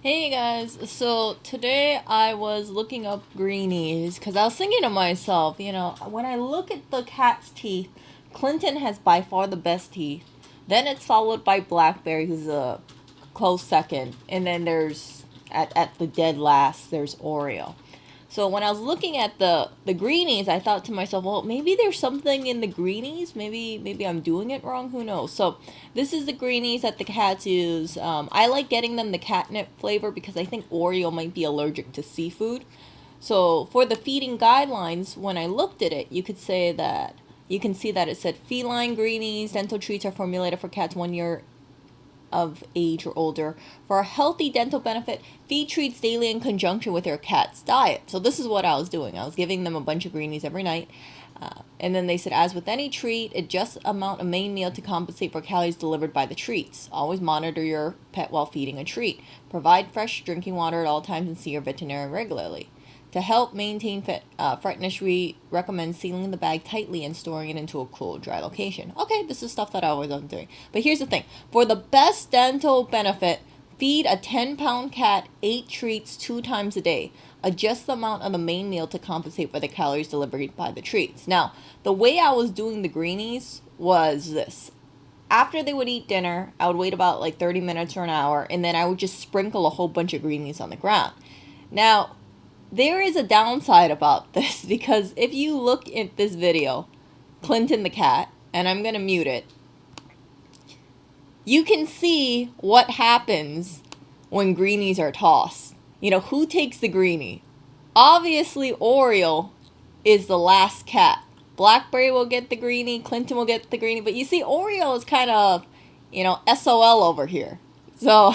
Hey guys, so today I was looking up Greenies because I was thinking to myself, when I look at the cat's teeth, Clinton has by far the best teeth. Then it's followed by Blackberry, who's a close second, and then there's at the dead last, there's Oreo. So when I was looking at the greenies, I thought to myself, well, maybe there's something in the greenies. Maybe I'm doing it wrong. Who knows? So this is the greenies that the cats use. I like getting them the catnip flavor because I think Oreo might be allergic to seafood. So for the feeding guidelines, when I looked at it, you can see that it said feline greenies dental treats are formulated for cats 1 year of age or older. For a healthy dental benefit, feed treats daily in conjunction with your cat's diet. So this is what I was doing. I was giving them a bunch of greenies every night. And then they said, as with any treat, adjust amount of main meal to compensate for calories delivered by the treats. Always monitor your pet while feeding a treat. Provide fresh drinking water at all times and see your veterinarian regularly. To help maintain freshness, we recommend sealing the bag tightly and storing it into a cool, dry location. Okay, this is stuff that I always love doing. But here's the thing. For the best dental benefit, feed a 10-pound cat 8 treats 2 times a day. Adjust the amount of the main meal to compensate for the calories delivered by the treats. Now, the way I was doing the greenies was this. After they would eat dinner, I would wait about like 30 minutes or an hour, and then I would just sprinkle a whole bunch of greenies on the ground. Now, there is a downside about this because if you look at this video, Clinton the cat, and I'm going to mute it, you can see what happens when greenies are tossed. Who takes the greenie? Obviously, Oreo is the last cat. Blackberry will get the greenie, Clinton will get the greenie, but you see, Oreo is kind of, SOL over here. So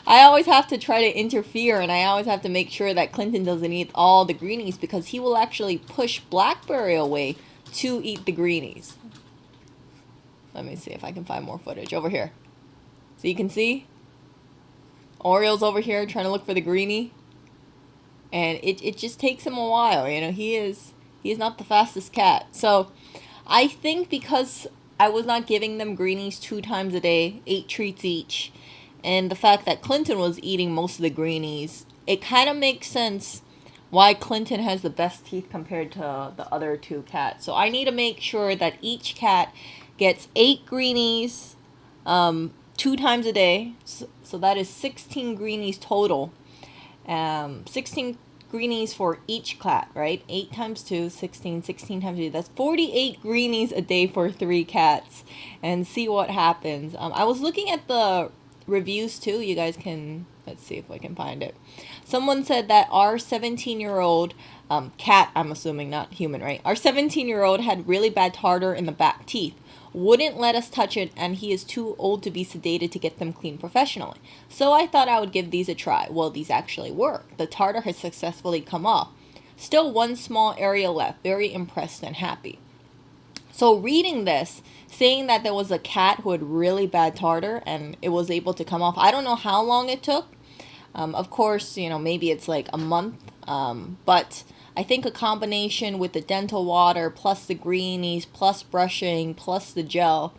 I always have to try to interfere, and I always have to make sure that Clinton doesn't eat all the greenies because he will actually push Blackberry away to eat the greenies. Let me see if I can find more footage over here. So you can see Oreo's over here trying to look for the greenie, and it just takes him a while. He is not the fastest cat. So I think because I was not giving them greenies 2 times a day, 8 treats each, and the fact that Clinton was eating most of the greenies, it kind of makes sense why Clinton has the best teeth compared to the other 2 cats. So I need to make sure that each cat gets 8 greenies 2 times a day. So that is 16 greenies total. 16 greenies for each cat, right? 8 times 2, 16. 16 times 2. That's 48 greenies a day for 3 cats. And see what happens. I was looking at the reviews too. You guys can, let's see if I can find it. Someone said that our 17-year-old cat, I'm assuming not human, right? Our 17-year-old had really bad tartar in the back teeth. Wouldn't let us touch it, and he is too old to be sedated to get them cleaned professionally. So I thought I would give these a try. Well, these actually work. The tartar has successfully come off. Still one small area left. Very impressed and happy. So reading this, saying that there was a cat who had really bad tartar and it was able to come off. I don't know how long it took. Of course, maybe it's like a month. But I think a combination with the dental water, plus the greenies, plus brushing, plus the gel,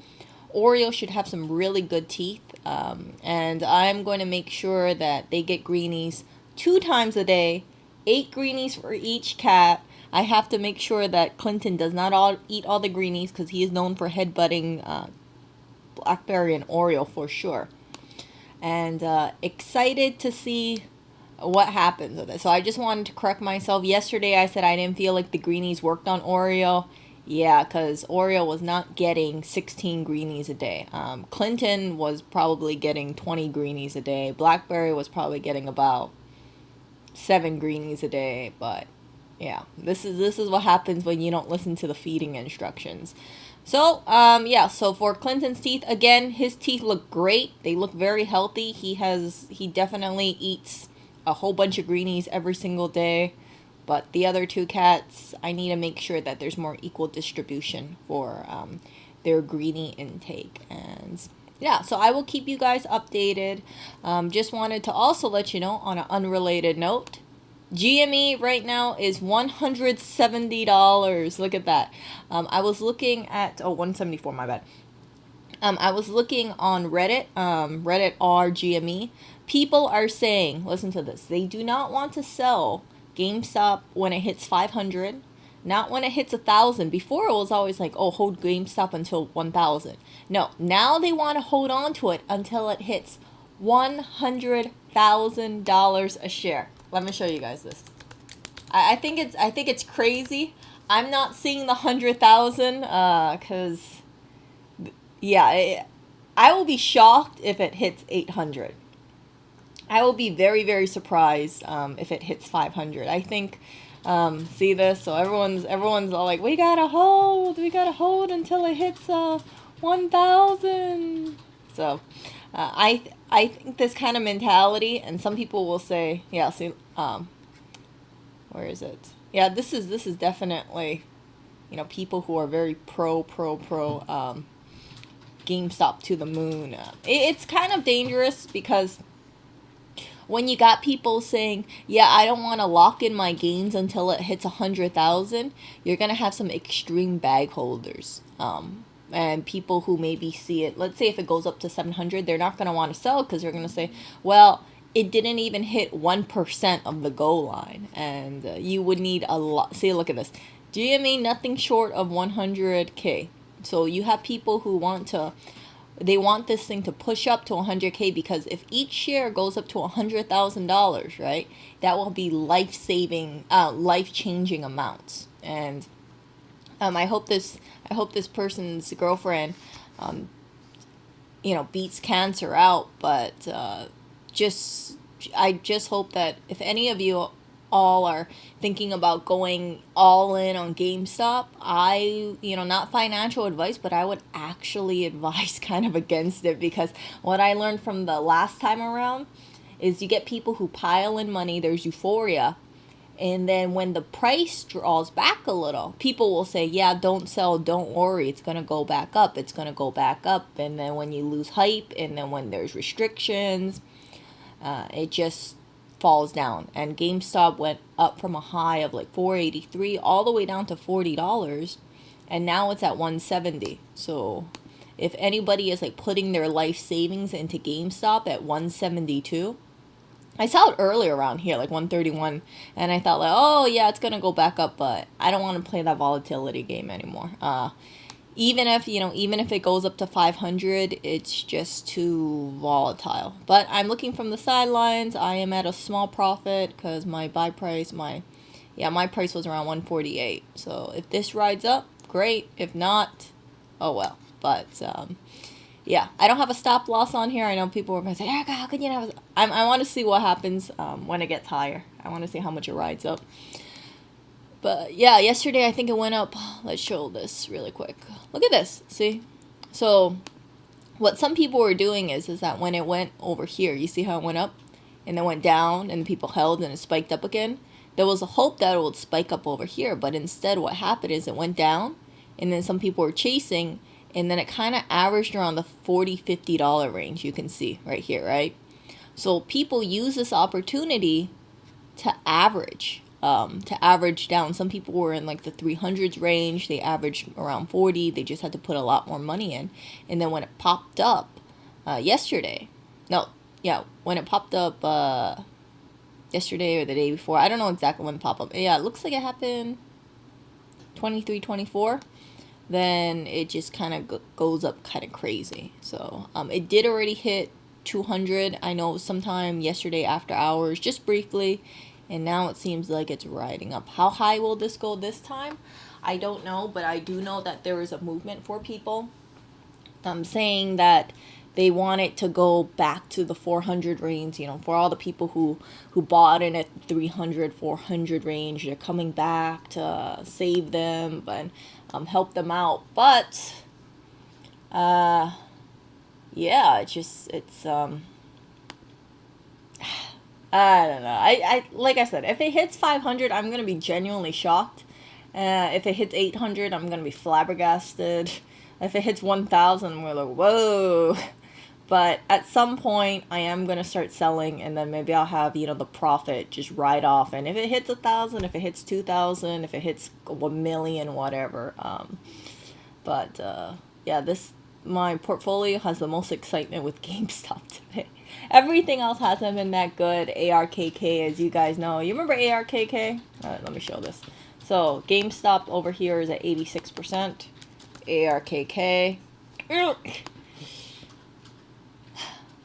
Oreo should have some really good teeth. And I'm going to make sure that they get greenies 2 times a day, 8 greenies for each cat. I have to make sure that Clinton does not eat all the greenies because he is known for headbutting Blackberry and Oreo for sure. And excited to see what happens with it. So I just wanted to correct myself. Yesterday I said I didn't feel like the greenies worked on Oreo. Yeah, because Oreo was not getting 16 greenies a day. Clinton was probably getting 20 greenies a day. Blackberry was probably getting about 7 greenies a day, but yeah, this is what happens when you don't listen to the feeding instructions. So, so for Clinton's teeth, again, his teeth look great. They look very healthy. He definitely eats a whole bunch of greenies every single day. But the other 2 cats, I need to make sure that there's more equal distribution for their greenie intake. And yeah, so I will keep you guys updated. Just wanted to also let you know on an unrelated note, GME right now is $170. Look at that. I was looking at, $174, my bad. I was looking on Reddit, Reddit r GME. People are saying, listen to this, they do not want to sell GameStop when it hits 500, not when it hits 1,000. Before it was always like, oh, hold GameStop until 1,000. No, now they want to hold on to it until it hits $100,000 a share. Let me show you guys this. I think it's crazy. I'm not seeing the 100,000 because yeah, I will be shocked if it hits 800. I will be very, very surprised if it hits 500. I think, see this? So everyone's all like, we gotta hold until it hits 1,000. So I think this kind of mentality, and some people will say, yeah, see, where is it? Yeah, this is definitely, people who are very pro GameStop to the moon. It's kind of dangerous because when you got people saying, yeah, I don't want to lock in my gains until it hits 100,000, you're going to have some extreme bag holders. And people who maybe see it, let's say if it goes up to 700, they're not going to want to sell because they're going to say, well, it didn't even hit 1% of the goal line. And you would need a lot. See, look at this. GME, nothing short of 100K. So you have people who want this thing to push up to 100K because if each share goes up to $100,000, right, that will be life-changing amounts. And I hope this person's girlfriend, beats cancer out. But I just hope that if any of you all are thinking about going all in on GameStop, not financial advice, but I would actually advise kind of against it, because what I learned from the last time around is you get people who pile in money, there's euphoria, and then when the price draws back a little, people will say, yeah, don't sell, don't worry, it's going to go back up, and then when you lose hype, and then when there's restrictions, it just falls down. And GameStop went up from a high of like $4.83 all the way down to $40, and now it's at $170. So if anybody is like putting their life savings into GameStop at $172, I saw it earlier around here like $131, and I thought like, oh yeah, it's gonna go back up, but I don't want to play that volatility game anymore. Even if it goes up to 500, it's just too volatile. But I'm looking from the sidelines. I am at a small profit because my buy price, my price was around 148. So if this rides up, great. If not, oh well. But yeah, I don't have a stop loss on here. I know people are going to say, Erica, how can you have? I want to see what happens when it gets higher. I want to see how much it rides up. But yeah, yesterday I think it went up. Let's show this really quick. Look at this. See? So what some people were doing is that when it went over here, you see how it went up and then went down and people held and it spiked up again? There was a hope that it would spike up over here, but instead what happened is it went down and then some people were chasing, and then it kind of averaged around the $40, $50 range. You can see right here, right? So people use this opportunity to average down. Some people were in like the 300s range. They averaged around 40. They just had to put a lot more money in. And then when it popped up yesterday or the day before, I don't know exactly when it popped up. Yeah, it looks like it happened 23, 24. Then it just kind of goes up kind of crazy. So it did already hit 200. I know sometime yesterday after hours, just briefly. And now it seems like it's riding up. How high will this go this time? I don't know, but I do know that there is a movement for people saying that they want it to go back to the 400 range. For all the people who bought in at 300, 400 range, they're coming back to save them and help them out. But yeah, it's I don't know. I like I said, if it hits 500, I'm gonna be genuinely shocked. If it hits 800, I'm gonna be flabbergasted. If it hits 1,000, I'm gonna be like, whoa. But at some point, I am gonna start selling, and then maybe I'll have the profit just ride off. And if it hits 1,000, if it hits 2,000, if it hits 1,000,000, whatever. But yeah, my portfolio has the most excitement with GameStop today. Everything else hasn't been that good. ARKK, as you guys know. You remember ARKK? Let me show this. So GameStop over here is at 86%. ARKK.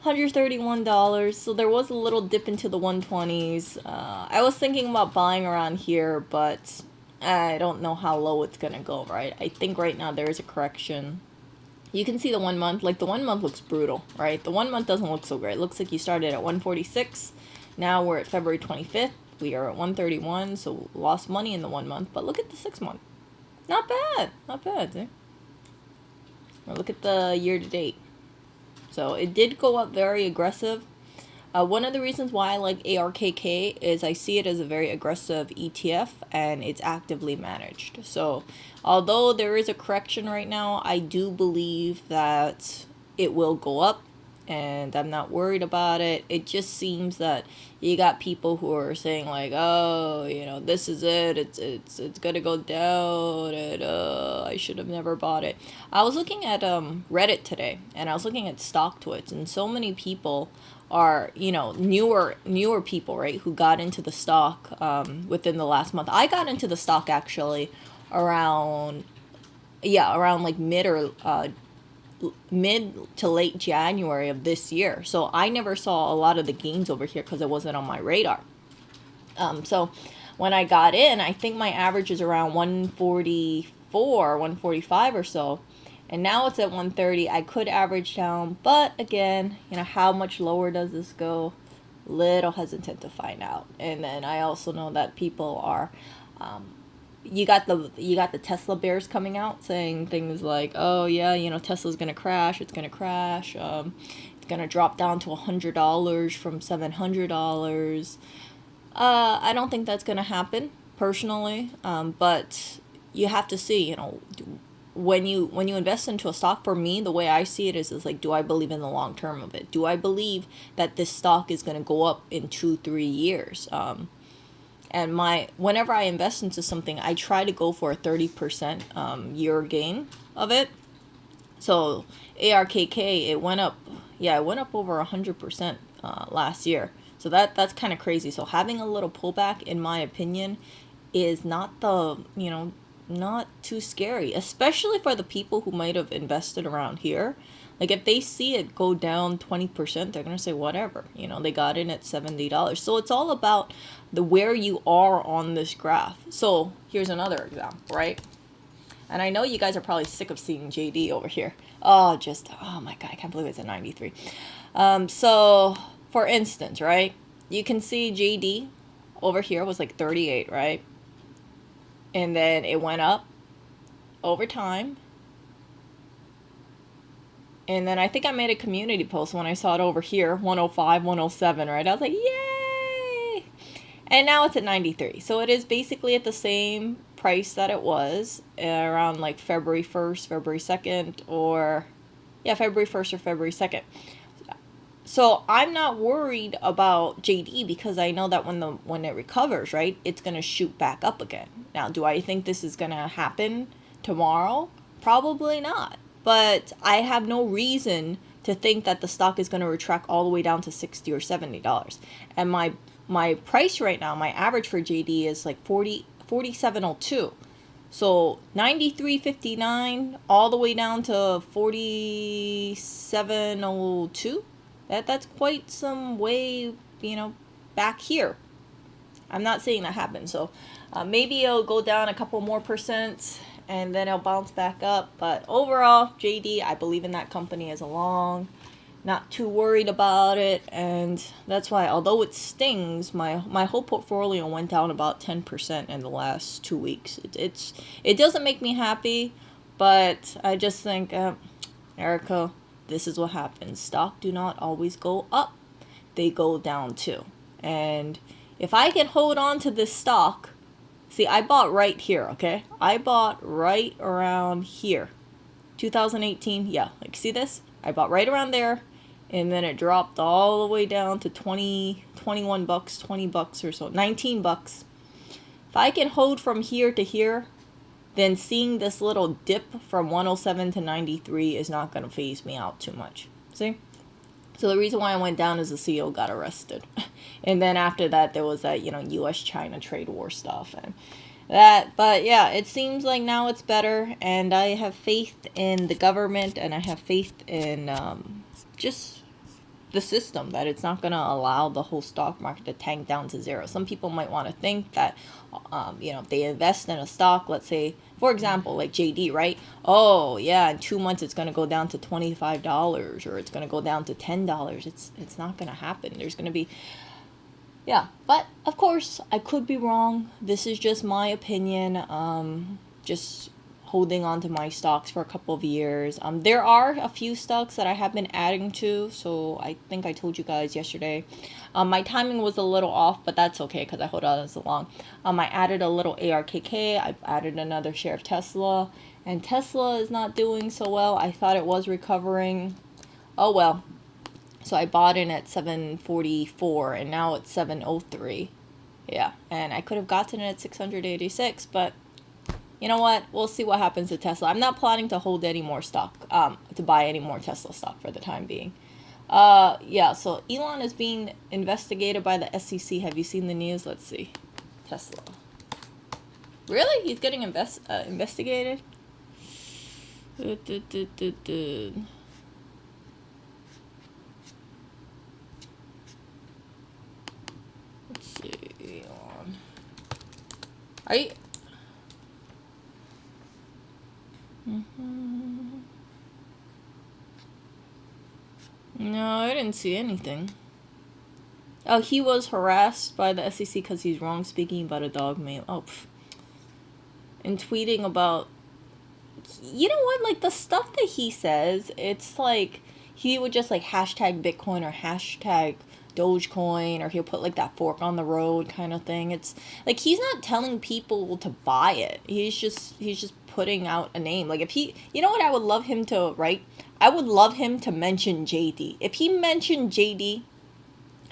$131. So there was a little dip into the 120s. I was thinking about buying around here, but I don't know how low it's gonna go, right? I think right now there is a correction. You can see the 1 month. Like, the 1 month looks brutal, right? The 1 month doesn't look so great. It looks like you started at 146. Now we're at February 25th. We are at 131, so lost money in the 1 month. But look at the 6 month. Not bad. Not bad, see? Or look at the year to date. So it did go up very aggressive. One of the reasons why I like ARKK is I see it as a very aggressive ETF and it's actively managed. So although there is a correction right now, I do believe that it will go up and I'm not worried about it. It just seems that you got people who are saying like, oh, you know, this is it. It's gonna go down and I should have never bought it. I was looking at Reddit today and I was looking at StockTwits, and so many people are, you know, newer people, right, who got into the stock within the last month. I got into the stock actually around like mid to late January of this year. So I never saw a lot of the gains over here because it wasn't on my radar. So when I got in, I think my average is around 144, 145 or so. And now it's at 130. I could average down, but again, you know, how much lower does this go? Little hesitant to find out. And then I also know that people are, you got the Tesla bears coming out saying things like, oh yeah, you know, Tesla's gonna crash. It's gonna crash. It's gonna drop down to $100 from $700. I don't think that's gonna happen personally. But you have to see, you know, when you invest into a stock, for me, the way I see it is like, do I believe in the long term of it? Do I believe that this stock is going to go up in 2-3 years? And whenever I invest into something, I try to go for a 30% year gain of it. So ARKK, it went up over 100% last year. So that's kind of crazy. So having a little pullback, in my opinion, is not not too scary, especially for the people who might have invested around here. Like, if they see it go down 20%, they're going to say, whatever, you know, they got in at $70. So it's all about where you are on this graph. So here's another example, right? And I know you guys are probably sick of seeing JD over here. Oh my God, I can't believe it's at 93. So for instance, right, you can see JD over here was like 38, right? And then it went up over time. And then I think I made a community post when I saw it over here, 105, 107, right? I was like, yay! And now it's at 93. So it is basically at the same price that it was around like February 1st, February 2nd, or February 1st or February 2nd. So I'm not worried about JD because I know that when it recovers, right, it's going to shoot back up again. Now, do I think this is going to happen tomorrow? Probably not. But I have no reason to think that the stock is going to retract all the way down to $60 or $70. And my price right now, my average for JD is like 47.02. So 93.59 all the way down to 47.02. That's quite some way, you know, back here. I'm not saying that happened. So maybe it'll go down a couple more percent and then it'll bounce back up. But overall, JD, I believe in that company as a long. Not too worried about it. And that's why, although it stings, my whole portfolio went down about 10% in the last 2 weeks. It doesn't make me happy, but I just think, Erica, this is what happens. Stock do not always go up. They go down too. And if I can hold on to this stock, see, I bought right here, okay? I bought right around here. 2018, yeah, like, see this? I bought right around there, and then it dropped all the way down to 21 bucks, 20 bucks or so, 19 bucks. If I can hold from here to here, then seeing this little dip from 107 to 93 is not going to phase me out too much. See? So the reason why I went down is the CEO got arrested. And then after that, there was that, US-China trade war stuff. And but yeah, it seems like now it's better. And I have faith in the government, and I have faith in just the system, that it's not going to allow the whole stock market to tank down to zero. Some people might want to think that, if they invest in a stock, let's say, for example, like JD, right? Oh, yeah, in 2 months it's going to go down to $25 or it's going to go down to $10. It's not going to happen. There's going to be, yeah. But, of course, I could be wrong. This is just my opinion. Just holding on to my stocks for a couple of years. There are a few stocks that I have been adding to, so I think I told you guys yesterday. My timing was a little off, but that's okay because I hold on so long. I added a little ARKK. I added another share of Tesla, and Tesla is not doing so well. I thought it was recovering. Oh well. So I bought in at 744, and now it's 703. Yeah, and I could have gotten it at 686, but you know what? We'll see what happens to Tesla. I'm not planning to hold any more stock, to buy any more Tesla stock for the time being. Yeah, so Elon is being investigated by the SEC. Have you seen the news? Let's see. Tesla. Really? He's getting investigated? Let's see. Elon. Are you... No, I didn't see anything. Oh, he was harassed by the SEC because he's wrong speaking about a dog mail. Oh, and tweeting about... You know what? Like, the stuff that he says, it's like... He would just, like, hashtag Bitcoin or hashtag Dogecoin, or he'll put, like, that fork on the road kind of thing. It's, like, he's not telling people to buy it. He's just putting out a name. Like, if he... You know what I would love him to write? I would love him to mention JD. If he mentioned JD,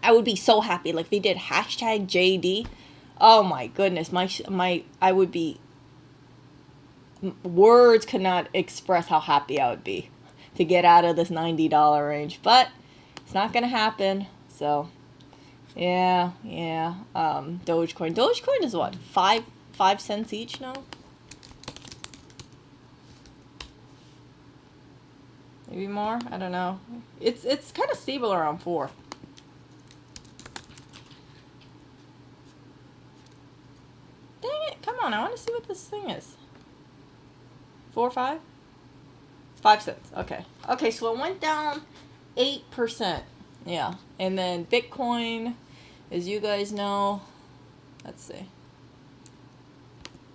I would be so happy. Like, if he did hashtag JD, oh my goodness, I would be, words could not express how happy I would be to get out of this $90 range. But it's not gonna happen. So, yeah. Dogecoin is what, 5 cents each now? Maybe more? I don't know. It's kind of stable around 4. Dang it. Come on. I want to see what this thing is. 4 or 5? 5 cents. Okay. Okay, so it went down 8%. Yeah. And then Bitcoin, as you guys know, let's see.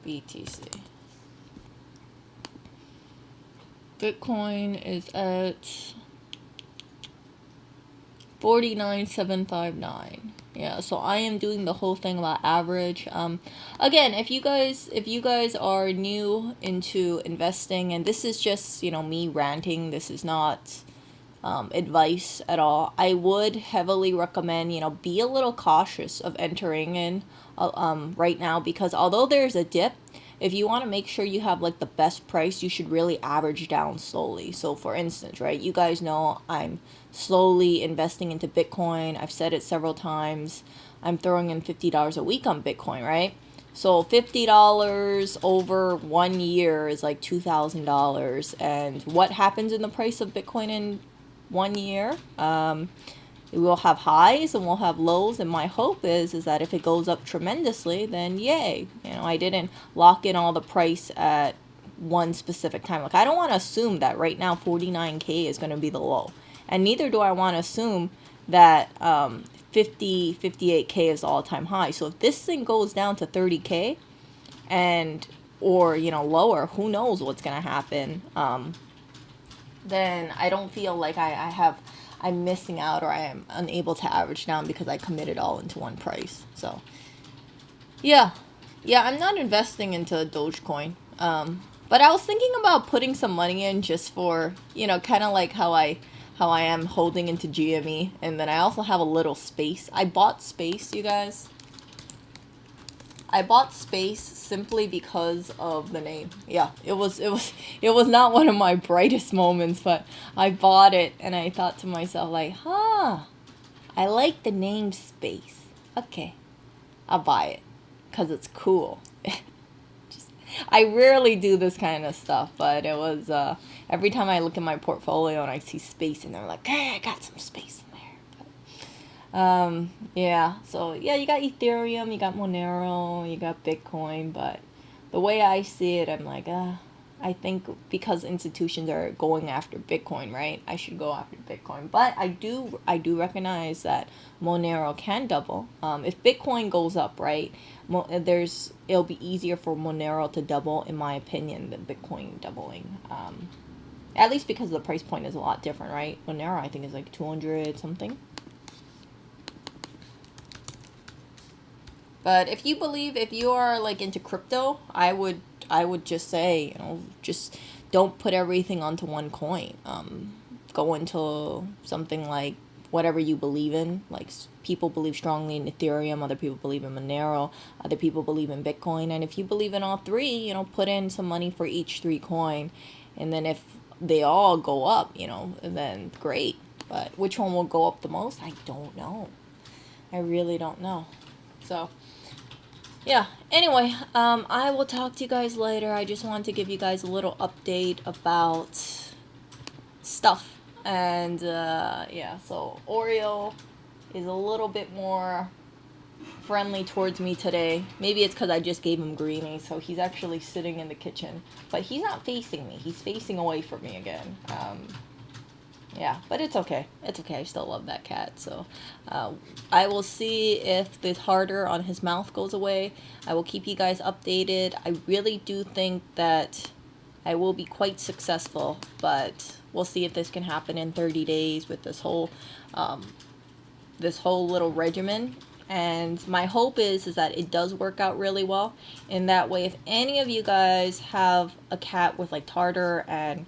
BTC. Bitcoin is at 49,759. Yeah, so I am doing the whole thing about average. Again, if you guys are new into investing, and this is just, me ranting, this is not advice at all, I would heavily recommend, be a little cautious of entering in right now, because although there's a dip, if you want to make sure you have like the best price, you should really average down slowly. So for instance, right, you guys know I'm slowly investing into Bitcoin. I've said it several times. I'm throwing in $50 a week on Bitcoin, right? So $50 over 1 year is like $2,000. And what happens in the price of Bitcoin in 1 year? We'll have highs and we'll have lows, and my hope is that if it goes up tremendously, then yay. I didn't lock in all the price at one specific time. Like, I don't want to assume that right now 49K is going to be the low, and neither do I want to assume that 58K is the all-time high. So if this thing goes down to 30K or lower, who knows what's going to happen. Then I don't feel like I'm missing out, or I am unable to average down because I committed all into one price. So, yeah, I'm not investing into Dogecoin. But I was thinking about putting some money in just for, kind of like how I am holding into GME. And then I also have a little space. I bought space, you guys. I bought Space simply because of the name. Yeah, it was not one of my brightest moments, but I bought it and I thought to myself like, huh, I like the name Space. Okay, I'll buy it because it's cool. Just, I rarely do this kind of stuff, but it was every time I look at my portfolio and I see Space and they're like, hey, I got some space in there. Yeah, so yeah, you got Ethereum, you got Monero, you got Bitcoin, but the way I see it, I'm like, I think because institutions are going after Bitcoin, right? I should go after Bitcoin. But I do recognize that Monero can double. If Bitcoin goes up, right? It'll be easier for Monero to double, in my opinion, than Bitcoin doubling. At least because the price point is a lot different, right? Monero, I think, is like 200 something. But if you are like into crypto, I would just say, just don't put everything onto one coin. Go into something like whatever you believe in. Like people believe strongly in Ethereum, other people believe in Monero, other people believe in Bitcoin. And if you believe in all three, put in some money for each three coin. And then if they all go up, then great. But which one will go up the most? I don't know. I really don't know. So yeah, anyway, I will talk to you guys later. I just wanted to give you guys a little update about stuff. And yeah, so Oreo is a little bit more friendly towards me today. Maybe it's because I just gave him Greenies, so he's actually sitting in the kitchen. But he's not facing me. He's facing away from me again. Yeah, but it's okay. It's okay. I still love that cat. So I will see if the harder on his mouth goes away. I will keep you guys updated. I really do think that I will be quite successful, but we'll see if this can happen in 30 days with this whole little regimen. And my hope is that it does work out really well. In that way, if any of you guys have a cat with like tartar and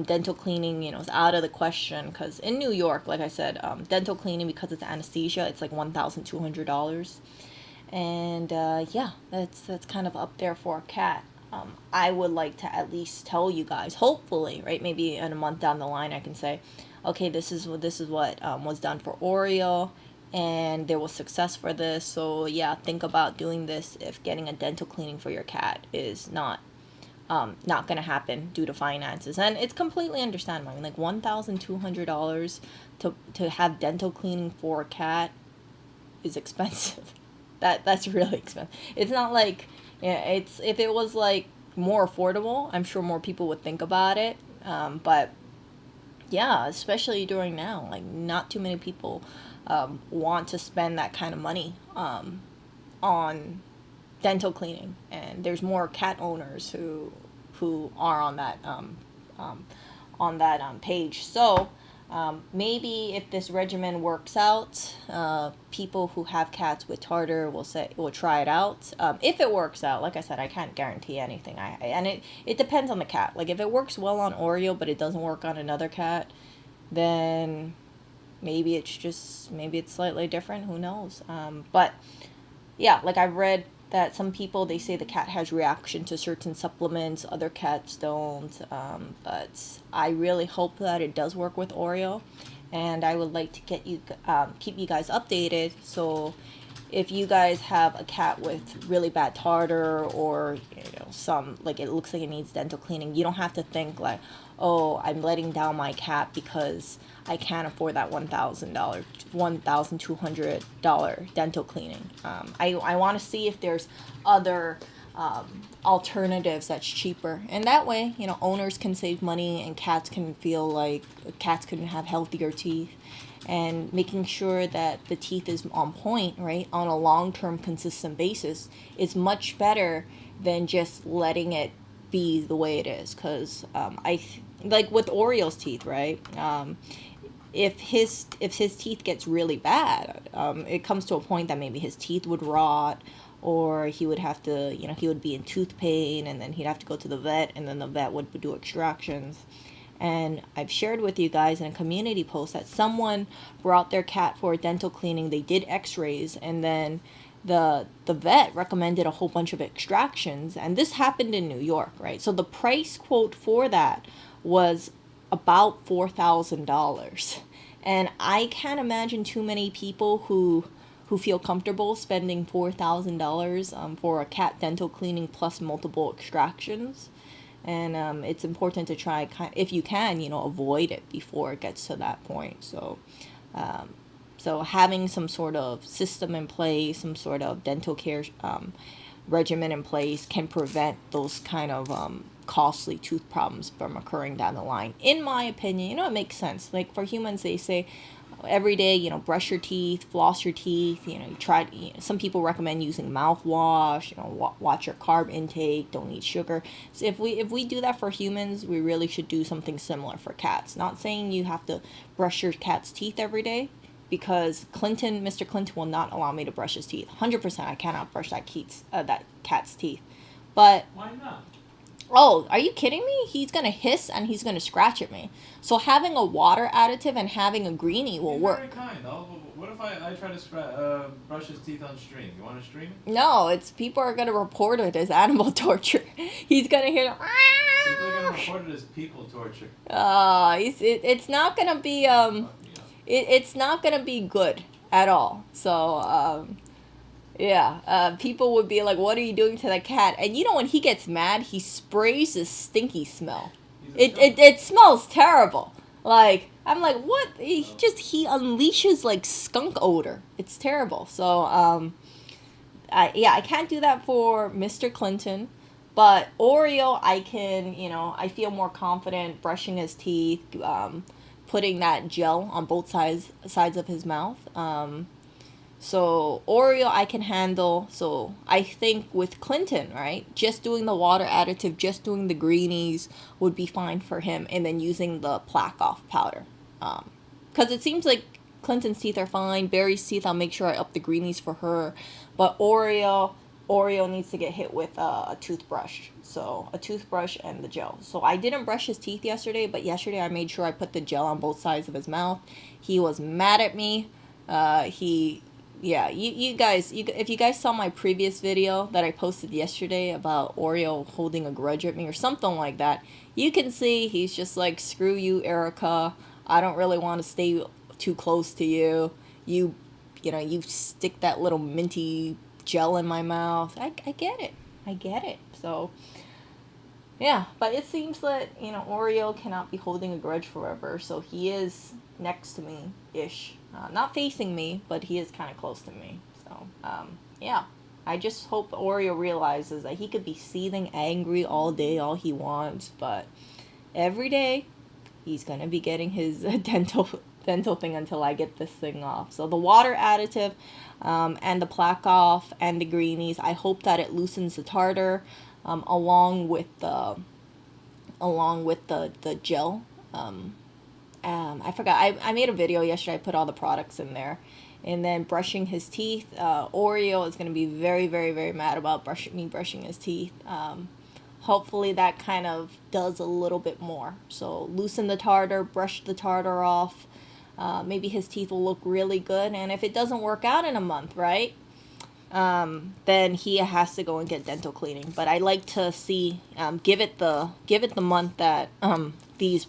dental cleaning, is out of the question. Because in New York, like I said, dental cleaning, because it's anesthesia, it's like $1,200. And yeah, that's kind of up there for a cat. I would like to at least tell you guys, hopefully, right? Maybe in a month down the line, I can say, okay, this is what was done for Oreo, and there was success for this. So yeah, think about doing this if getting a dental cleaning for your cat is not going to happen due to finances. And it's completely understandable. I mean, like $1,200 to have dental cleaning for a cat is expensive. That's really expensive. It's not like, it's, if it was like more affordable, I'm sure more people would think about it. But yeah, especially during now, like not too many people want to spend that kind of money on dental cleaning, and there's more cat owners who are on that page. So maybe if this regimen works out, people who have cats with tartar will try it out. If it works out, like I said, I can't guarantee anything. And it depends on the cat. Like if it works well on Oreo but it doesn't work on another cat, then maybe it's slightly different. Who knows? But yeah, like I've read that some people, they say the cat has reaction to certain supplements, other cats don't. But I really hope that it does work with Oreo, and I would like to keep you guys updated. So if you guys have a cat with really bad tartar, or some, like, it looks like it needs dental cleaning, you don't have to think like, oh, I'm letting down my cat because I can't afford that $1,200 dental cleaning. I want to see if there's other alternatives that's cheaper, and that way owners can save money and cats can feel like cats can have healthier teeth. And making sure that the teeth is on point, right, on a long-term consistent basis is much better than just letting it be the way it is. Because like with Oreo's teeth, right, if his teeth gets really bad, it comes to a point that maybe his teeth would rot, or he would have to, he would be in tooth pain, and then he'd have to go to the vet, and then the vet would do extractions. And I've shared with you guys in a community post that someone brought their cat for a dental cleaning. They did x-rays, and then the vet recommended a whole bunch of extractions, and this happened in New York, right? So the price quote for that was about $4,000. And I can't imagine too many people who feel comfortable spending $4,000 for a cat dental cleaning plus multiple extractions. And it's important to try, if you can, avoid it before it gets to that point. So having some sort of system in place, some sort of dental care regimen in place can prevent those kind of costly tooth problems from occurring down the line. In my opinion, it makes sense. Like for humans, they say every day, brush your teeth, floss your teeth. Some people recommend using mouthwash. Watch your carb intake. Don't eat sugar. So if we do that for humans, we really should do something similar for cats. Not saying you have to brush your cat's teeth every day, because Mr. Clinton will not allow me to brush his teeth. 100%, I cannot brush that cat's teeth. But why not? Oh, are you kidding me? He's going to hiss and he's going to scratch at me. So having a water additive and having a greenie will work. Very kind. What if I try to brush his teeth on string? You want to string? No, people are going to report it as animal torture. He's going to hear People are going to report it as people torture. It's not going to be it's not going to be good at all. So people would be like, what are you doing to that cat? And when he gets mad, he sprays this stinky smell. It smells terrible. Like, I'm like, what? He unleashes like skunk odor. It's terrible. So, I can't do that for Mr. Clinton. But Oreo, I can, I feel more confident brushing his teeth, putting that gel on both sides of his mouth. So Oreo I can handle. So I think with Clinton, right, just doing the water additive, just doing the greenies would be fine for him, and then using the plaque off powder. Because it seems like Clinton's teeth are fine. Barry's teeth, I'll make sure I up the greenies for her. But Oreo needs to get hit with a toothbrush. So a toothbrush and the gel. So I didn't brush his teeth yesterday, but yesterday I made sure I put the gel on both sides of his mouth. He was mad at me. You guys, if you guys saw my previous video that I posted yesterday about Oreo holding a grudge at me or something like that, you can see he's just like, screw you, Erica. I don't really want to stay too close to you. You stick that little minty gel in my mouth. I get it. So, yeah, but it seems that, Oreo cannot be holding a grudge forever. So he is next to me-ish. Not facing me, but he is kind of close to me. So, I just hope Oreo realizes that he could be seething angry all day, all he wants, but every day he's going to be getting his dental thing until I get this thing off. So the water additive and the plaque off and the greenies, I hope that it loosens the tartar along with the gel. I forgot. I made a video yesterday. I put all the products in there. And then brushing his teeth. Oreo is going to be very, very, very mad about me brushing his teeth. Hopefully that kind of does a little bit more. So loosen the tartar, brush the tartar off. Maybe his teeth will look really good. And if it doesn't work out in a month, right? Then he has to go and get dental cleaning. But I like to see, give it the month that these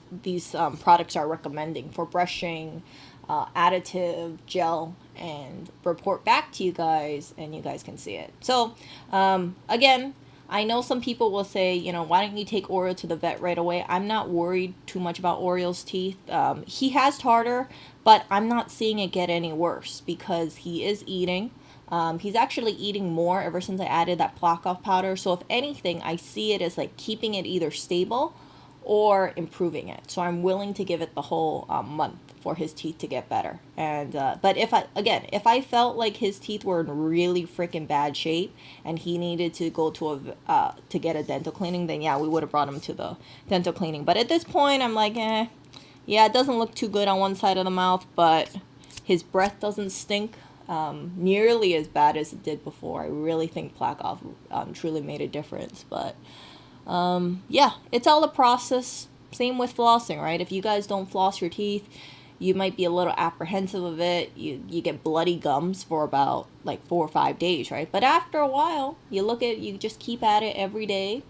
products are recommending for brushing, additive, gel, and report back to you guys, and you guys can see it. So again, I know some people will say, why don't you take Oreo to the vet right away? I'm not worried too much about Oreo's teeth. He has tartar, but I'm not seeing it get any worse because he is eating. He's actually eating more ever since I added that plaque off powder. So if anything, I see it as like keeping it either stable or improving it. So I'm willing to give it the whole month for his teeth to get better. And but if I felt like his teeth were in really freaking bad shape and he needed to go to to get a dental cleaning, then yeah, we would have brought him to the dental cleaning. But at this point, I'm like, yeah, it doesn't look too good on one side of the mouth, but his breath doesn't stink nearly as bad as it did before. I really think plaque off truly made a difference. But it's all a process. Same with flossing, right? If you guys don't floss your teeth, you might be a little apprehensive of it. You get bloody gums for about like 4 or 5 days, right? But after a while, you just keep at it every day.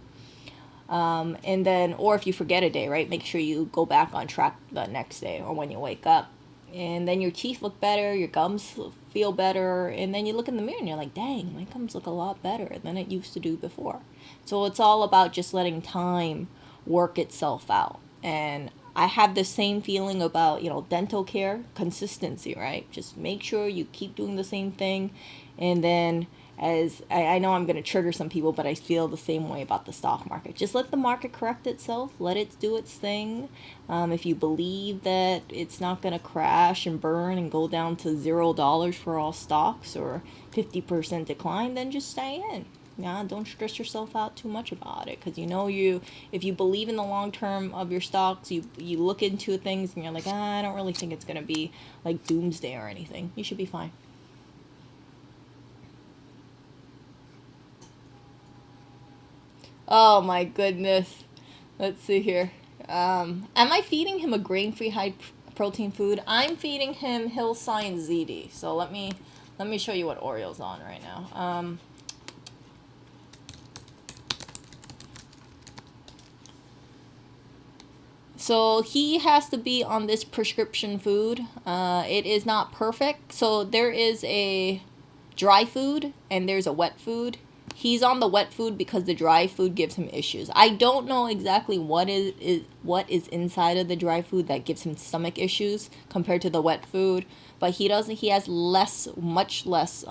And then, or if you forget a day, right, make sure you go back on track the next day or when you wake up. And then your teeth look better, your gums feel better, and then you look in the mirror and you're like, dang, my gums look a lot better than it used to do before. So it's all about just letting time work itself out. And I have the same feeling about, dental care, consistency, right? Just make sure you keep doing the same thing. And then, as I know I'm going to trigger some people, but I feel the same way about the stock market. Just let the market correct itself. Let it do its thing. If you believe that it's not going to crash and burn and go down to $0 for all stocks or 50% decline, then just stay in. Yeah, don't stress yourself out too much about it, because if you believe in the long term of your stocks, you look into things and you're like, I don't really think it's going to be like doomsday or anything. You should be fine. Oh my goodness. Let's see here. Am I feeding him a grain-free high protein food? I'm feeding him Hillside ZD. So let me show you what Oreo's on right now. So he has to be on this prescription food. It is not perfect. So there is a dry food and there's a wet food. He's on the wet food because the dry food gives him issues. I don't know exactly what is inside of the dry food that gives him stomach issues compared to the wet food, but he has much less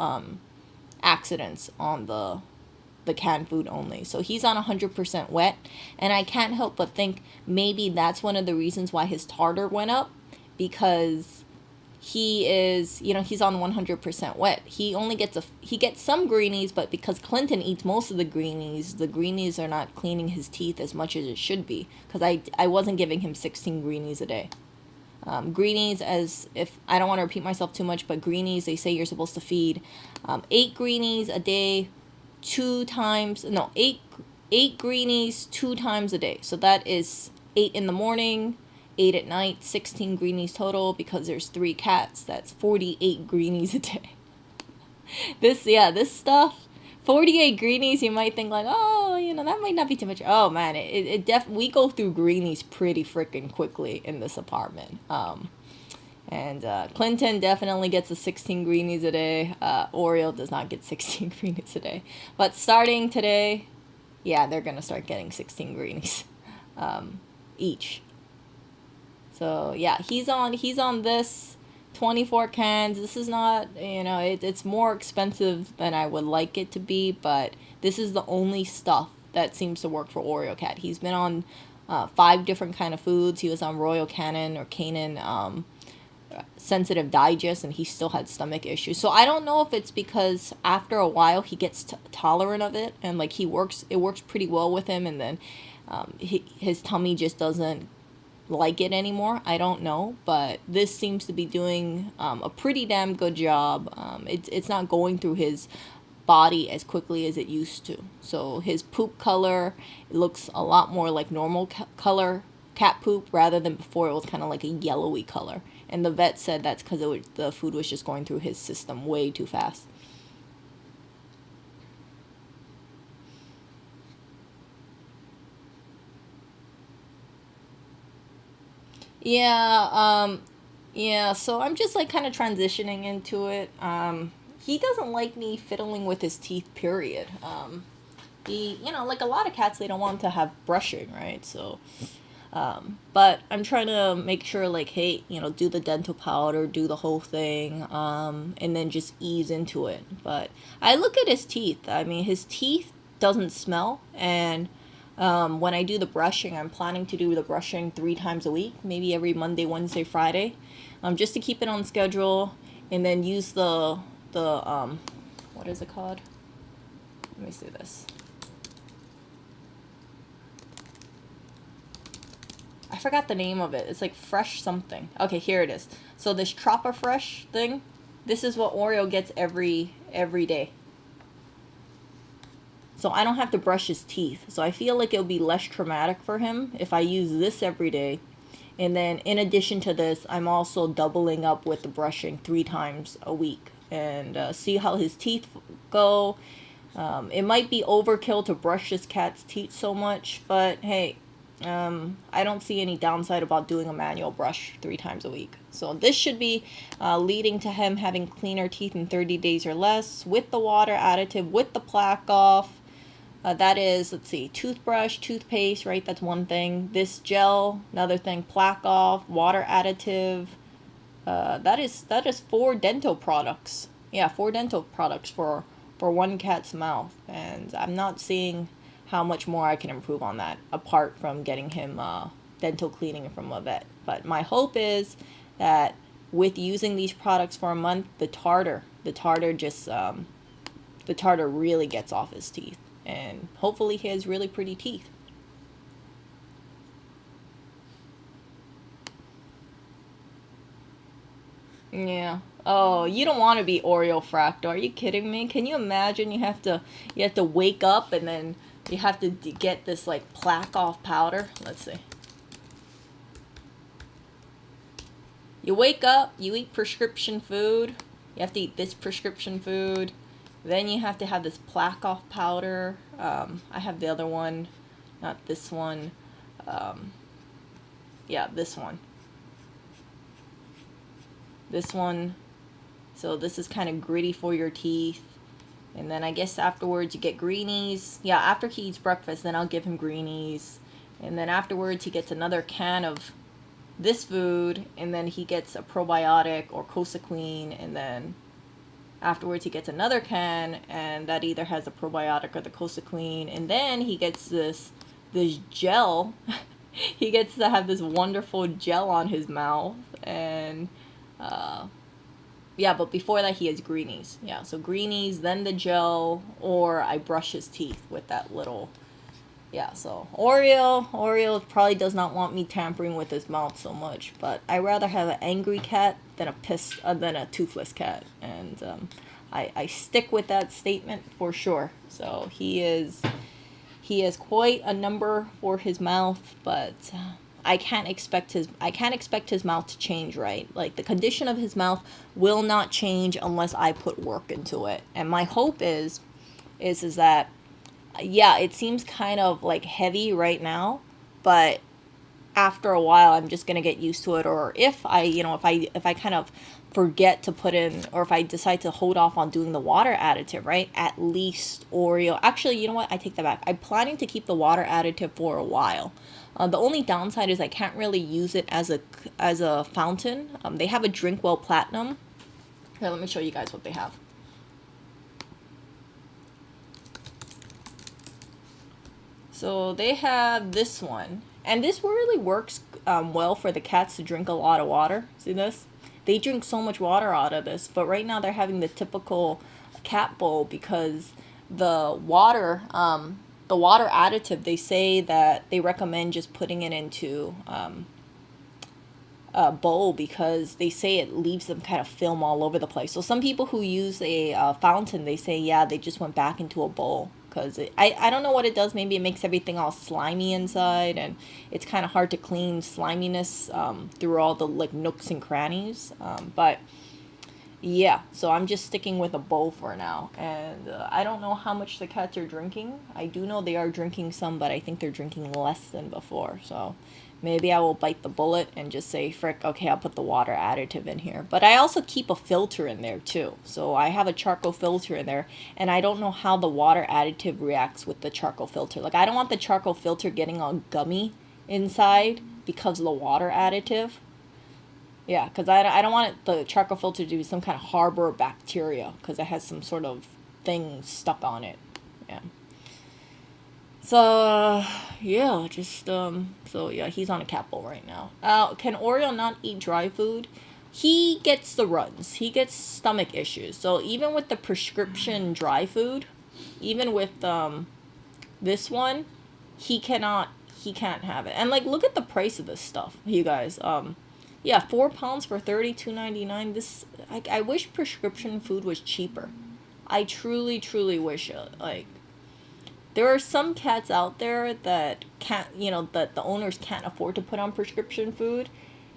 accidents on the canned food only. So he's on 100% wet, and I can't help but think maybe that's one of the reasons why his tartar went up, because he's on 100% wet. He gets some greenies, but because Clinton eats most of the greenies are not cleaning his teeth as much as it should be, because I wasn't giving him 16 greenies a day. Greenies, as if I don't want to repeat myself too much, but greenies, they say you're supposed to feed 8 greenies a day, 8 greenies 2 times a day. So that is 8 in the morning, 8 at night, 16 greenies total, because there's 3 cats. That's 48 greenies a day. This stuff, 48 greenies, you might think like, oh, that might not be too much. Oh man, we go through greenies pretty freaking quickly in this apartment. And Clinton definitely gets a 16 greenies a day. Oreo does not get 16 greenies a day. But starting today, yeah, they're going to start getting 16 greenies each. So, yeah, he's on this 24 cans. This is not, it's more expensive than I would like it to be, but this is the only stuff that seems to work for Oreo Cat. He's been on 5 different kind of foods. He was on Royal Canin Sensitive Digest, and he still had stomach issues. So I don't know if it's because after a while he gets tolerant of it, and like it works pretty well with him, and then his tummy just doesn't like it anymore. I don't know, but this seems to be doing a pretty damn good job. It's not going through his body as quickly as it used to. So his poop color looks a lot more like normal color cat poop, rather than before it was kind of like a yellowy color. And the vet said that's because the food was just going through his system way too fast. Yeah, so I'm just like kind of transitioning into it. He doesn't like me fiddling with his teeth, period. Like a lot of cats, they don't want to have brushing, right? So, but I'm trying to make sure, like, hey, do the dental powder, do the whole thing, and then just ease into it. But I look at his teeth. I mean, his teeth doesn't smell, and when I do the brushing, I'm planning to do the brushing 3 times a week, maybe every Monday, Wednesday, Friday, just to keep it on schedule, and then use the what is it called? Let me see this. I forgot the name of it. It's like fresh something. Okay, here it is. So this Troppa Fresh thing, this is what Oreo gets every day. So I don't have to brush his teeth. So I feel like it'll be less traumatic for him if I use this every day. And then in addition to this, I'm also doubling up with the brushing 3 times a week, and see how his teeth go. It might be overkill to brush this cat's teeth so much, but hey, I don't see any downside about doing a manual brush 3 times a week. So this should be leading to him having cleaner teeth in 30 days or less with the water additive, with the plaque off. That is, let's see, toothbrush, toothpaste, right? That's one thing. This gel, another thing, plaque off, water additive. That is 4 dental products. Yeah, 4 dental products for one cat's mouth, and I'm not seeing how much more I can improve on that apart from getting him dental cleaning from a vet. But my hope is that with using these products for a month, the tartar really gets off his teeth, and hopefully he has really pretty teeth. Yeah. Oh, you don't want to be Oreo Fractal. Are you kidding me? Can you imagine you have to wake up and then you have to get this like plaque off powder? Let's see. You wake up, you eat prescription food. You have to eat this prescription food. Then you have to have this plaque off powder. I have the other one, not this one. Yeah, this one. This one. So this is kind of gritty for your teeth. And then I guess afterwards you get Greenies. Yeah, after he eats breakfast, then I'll give him Greenies. And then afterwards he gets another can of this food. And then he gets a probiotic or Cosequin. And then afterwards he gets another can. And that either has a probiotic or the Cosequin. And then he gets this gel. He gets to have this wonderful gel on his mouth. And yeah, but before that he has Greenies. Yeah, so Greenies, then the gel, or I brush his teeth with that little. Yeah, so Oreo probably does not want me tampering with his mouth so much, but I rather have an angry cat than a toothless cat, and I stick with that statement for sure. So he is quite a number for his mouth, but I can't expect his mouth to change, right? Like the condition of his mouth will not change unless I put work into it. And my hope is that yeah, it seems kind of like heavy right now, but after a while I'm just going to get used to it. Or if I kind of forget to put in, or if I decide to hold off on doing the water additive, right? At least Oreo. Actually, you know what? I take that back. I'm planning to keep the water additive for a while. The only downside is I can't really use it as a fountain. They have a Drinkwell Platinum. Here, let me show you guys what they have. So they have this one, and this really works well for the cats to drink a lot of water. See this? They drink so much water out of this, but right now they're having the typical cat bowl because the water additive, they say that they recommend just putting it into a bowl because they say it leaves them kind of film all over the place. So some people who use a fountain, they say, yeah, they just went back into a bowl because I don't know what it does. Maybe it makes everything all slimy inside, and it's kind of hard to clean sliminess through all the like nooks and crannies. But yeah, so I'm just sticking with a bowl for now, and I don't know how much the cats are drinking. I do know they are drinking some, but I think they're drinking less than before, so maybe I will bite the bullet and just say, frick, okay, I'll put the water additive in here. But I also keep a filter in there too, so I have a charcoal filter in there, and I don't know how the water additive reacts with the charcoal filter. Like, I don't want the charcoal filter getting all gummy inside because of the water additive. Yeah, because I don't want the charcoal filter to be some kind of harbor bacteria because it has some sort of thing stuck on it. Yeah. So, yeah, just, so yeah, he's on a cat bowl right now. Can Oreo not eat dry food? He gets the runs. He gets stomach issues. So even with the prescription dry food, even with, this one, he can't have it. And, like, look at the price of this stuff, you guys. Yeah, 4 pounds for $32.99. This, I wish prescription food was cheaper. I truly, truly wish, like, there are some cats out there that can't, that the owners can't afford to put on prescription food.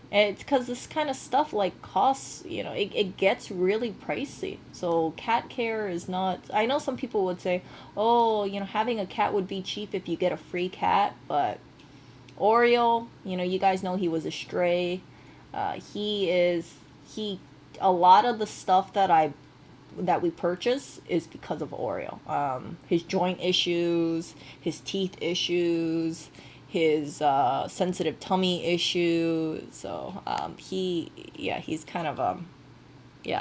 And it's because this kind of stuff like costs, it gets really pricey. So cat care is not, I know some people would say, oh, having a cat would be cheap if you get a free cat, but Oreo, you guys know he was a stray. A lot of the stuff that we purchase is because of Oreo. His joint issues, his teeth issues, his sensitive tummy issues. So he's kind of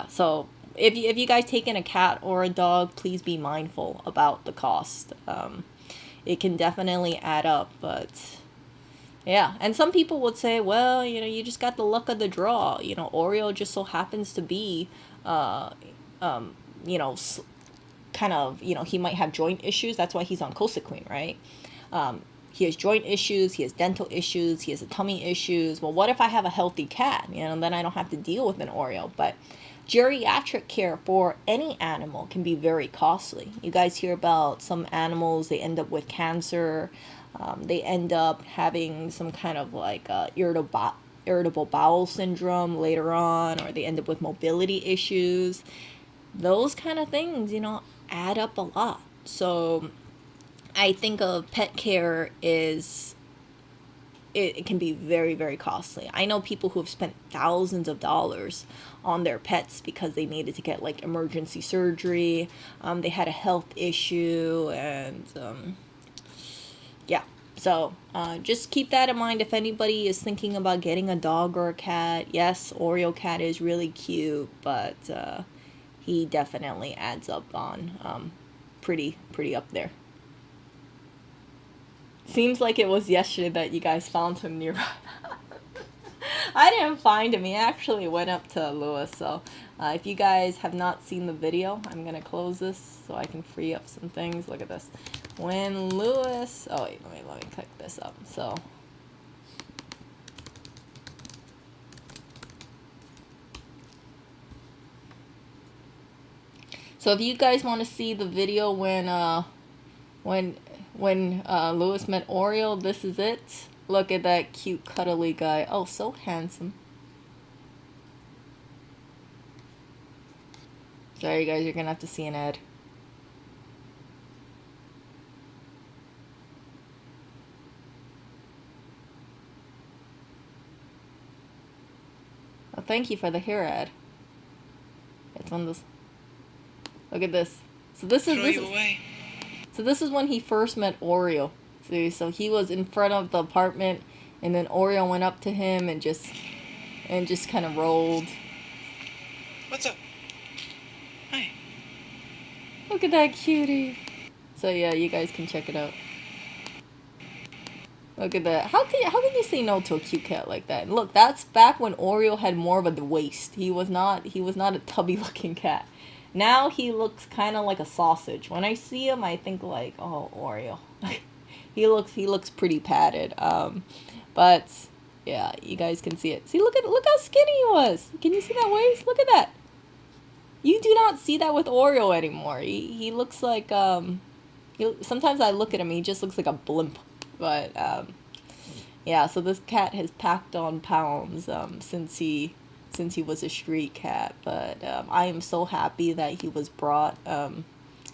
So if you guys take in a cat or a dog, please be mindful about the cost. It can definitely add up, but yeah. And some people would say, well, you just got the luck of the draw. Oreo just so happens to be, you know, kind of, he might have joint issues. That's why he's on Cosequin, right? He has joint issues, he has dental issues, he has a tummy issues. Well, what if I have a healthy cat? Then I don't have to deal with an Oreo. But geriatric care for any animal can be very costly. You guys hear about some animals, they end up with cancer. They end up having some kind of like irritable bowel syndrome later on, or they end up with mobility issues. Those kind of things, add up a lot. So I think of pet care is it can be very, very costly. I know people who have spent thousands of dollars on their pets because they needed to get like emergency surgery. They had a health issue, and yeah. So just keep that in mind if anybody is thinking about getting a dog or a cat. Yes, Oreo cat is really cute, but he definitely adds up on pretty up there. Seems like it was yesterday that you guys found him nearby. I didn't find him. He actually went up to Lewis. So if you guys have not seen the video, I'm going to close this so I can free up some things. Look at this. When Lewis... Oh, wait, let me click this up. So if you guys want to see the video when Lewis met Oreo, this is it. Look at that cute cuddly guy. Oh, so handsome. Sorry guys, you're gonna have to see an ad. Oh, thank you for the hair ad. It's one of those. Look at this. So this is when he first met Oreo. See, so he was in front of the apartment, and then Oreo went up to him and just kind of rolled. What's up? Hi. Look at that cutie. So yeah, you guys can check it out. Look at that. How can you say no to a cute cat like that? And look, that's back when Oreo had more of a waist. He was not a tubby looking cat. Now he looks kind of like a sausage. When I see him, I think like, oh, Oreo. He looks pretty padded. But yeah, you guys can see it. See, look how skinny he was. Can you see that waist? Look at that. You do not see that with Oreo anymore. He looks like sometimes I look at him, he just looks like a blimp. But yeah, so this cat has packed on pounds since he was a street cat. But I am so happy that he was brought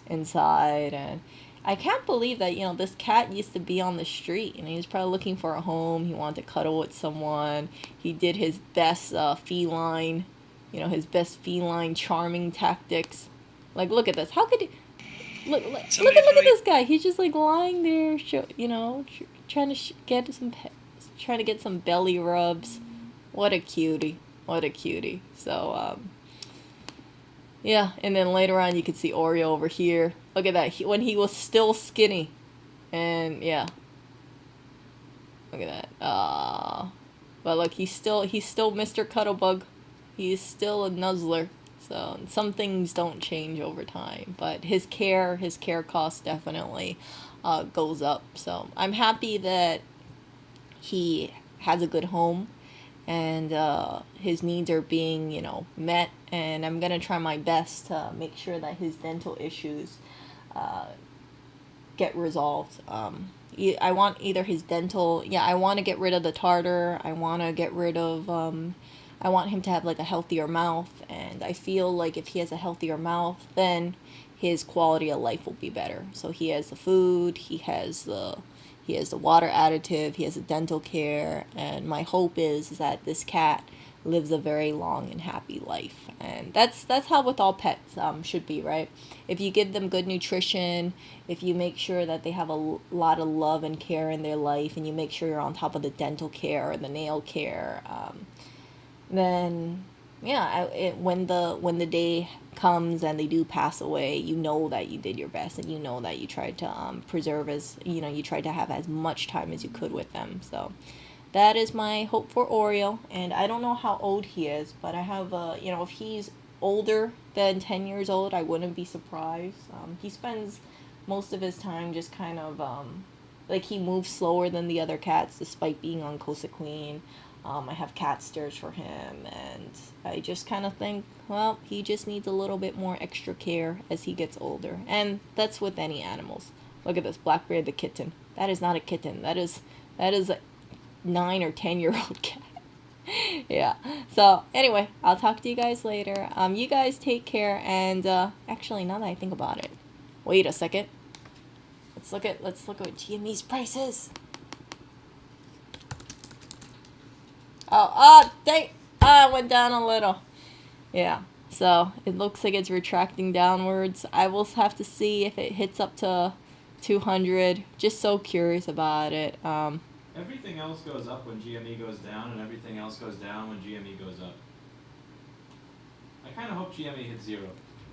inside, and I can't believe that this cat used to be on the street, and he was probably looking for a home. He wanted to cuddle with someone. He did his best feline, his best feline charming tactics. Like, look at this. How could he... Look at this guy. He's just like lying there, trying to get some belly rubs. What a cutie. So yeah, and then later on you could see Oreo over here. Look at that. When he was still skinny. And yeah. Look at that. But look, he's still Mr. Cuddlebug. He's still a nuzzler. So some things don't change over time, but his care cost definitely goes up. So I'm happy that he has a good home, and his needs are being met, and I'm gonna try my best to make sure that his dental issues get resolved. I want either his dental. Yeah, I want to get rid of the tartar. I want to get rid of. I want him to have like a healthier mouth, and I feel like if he has a healthier mouth, then his quality of life will be better. So he has the food, he has the water additive, he has the dental care, and my hope is that this cat lives a very long and happy life. And that's how with all pets should be, right? If you give them good nutrition, if you make sure that they have a lot of love and care in their life, and you make sure you're on top of the dental care and the nail care, then yeah, when the day comes and they do pass away, you know that you did your best, and you know that you tried to preserve you tried to have as much time as you could with them. So that is my hope for Oreo, and I don't know how old he is, but I have if he's older than 10 years old, I wouldn't be surprised. He spends most of his time just kind of like he moves slower than the other cats despite being on Costa Queen. I have cat stairs for him, and I just kind of think, well, he just needs a little bit more extra care as he gets older. And that's with any animals. Look at this, Blackberry the kitten. That is not a kitten. That is a 9 or 10-year-old cat. Yeah. So anyway, I'll talk to you guys later. You guys take care, and actually, now that I think about it, wait a second. Let's look at what GME's price is. It went down a little. Yeah, so it looks like it's retracting downwards. I will have to see if it hits up to 200. Just so curious about it. Everything else goes up when GME goes down, and everything else goes down when GME goes up. I kind of hope GME hits 0.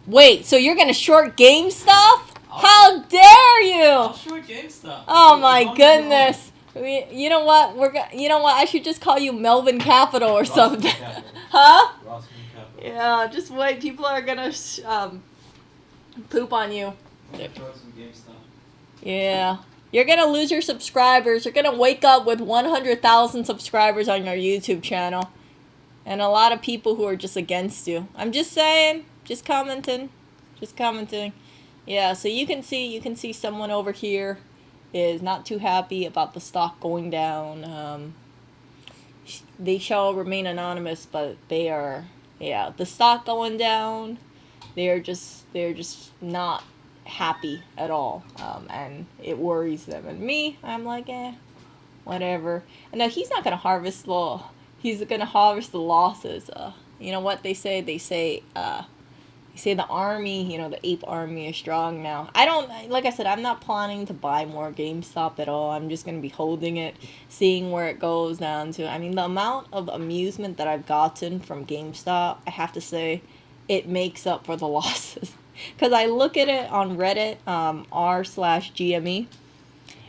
Wait, so you're gonna short GameStop? How dare you! I'll short GameStop. Oh my goodness. You know what? I should just call you Melvin Capital or something. Capital. Huh? Capital. Yeah, just wait. People are gonna poop on you. Throw some GameStop. Yeah. You're gonna lose your subscribers. You're gonna wake up with 100,000 subscribers on your YouTube channel. And a lot of people who are just against you. I'm just saying. Just commenting. Yeah, so you can see someone over here is not too happy about the stock going down. They shall remain anonymous, but they are, the stock going down. They're just not happy at all, and it worries them. And me, I'm like, whatever. And now he's not gonna harvest he's gonna harvest the losses. You know what they say? They say the army, the ape army is strong now. Like I said, I'm not planning to buy more GameStop at all. I'm just going to be holding it, seeing where it goes down to. I mean, the amount of amusement that I've gotten from GameStop, I have to say, it makes up for the losses. Because I look at it on Reddit, r/GME,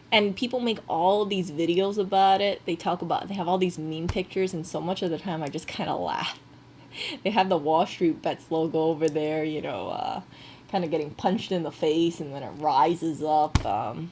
and people make all these videos about it. They have all these meme pictures, and so much of the time I just kind of laugh. They have the Wall Street Bets logo over there, kind of getting punched in the face, and then it rises up. So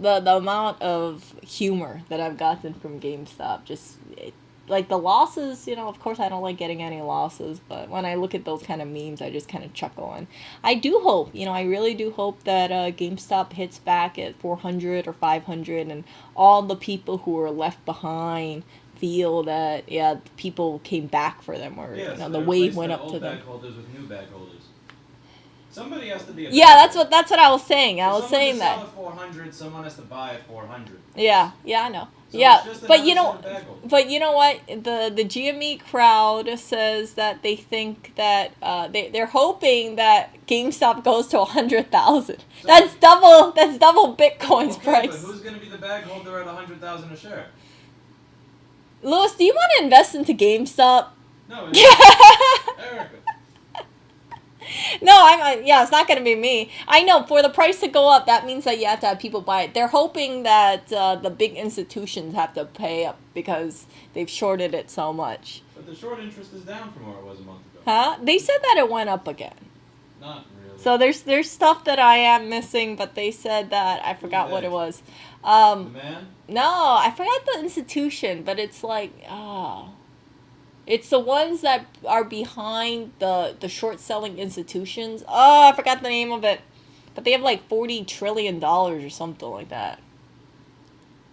the amount of humor that I've gotten from GameStop, like the losses, of course I don't like getting any losses, but when I look at those kind of memes, I just kind of chuckle. And I do hope, I really do hope that GameStop hits back at 400 or 500, and all the people who are left behind feel that people came back for them, or so the wave went up to them. Bag holders with new bag holders. Somebody has to be a that's what I was saying. I was saying that. Someone to sell at 400, someone has to buy at 400. Yeah, I know. So but you know what? The GME crowd says that they think that they're hoping that GameStop goes to 100,000. That's double Bitcoin's price. But who's going to be the bag holder at 100,000 a share? Louis, do you want to invest into GameStop? No, Erica. No, it's not going to be me. I know, for the price to go up, that means that you have to have people buy it. They're hoping that the big institutions have to pay up because they've shorted it so much. But the short interest is down from where it was a month ago. Huh? They said that it went up again. Not really. So there's stuff that I am missing, but they said that, I forgot what it was. The man? No, I forgot the institution, but it's like, it's the ones that are behind the short selling institutions. I forgot the name of it. But they have like $40 trillion or something like that.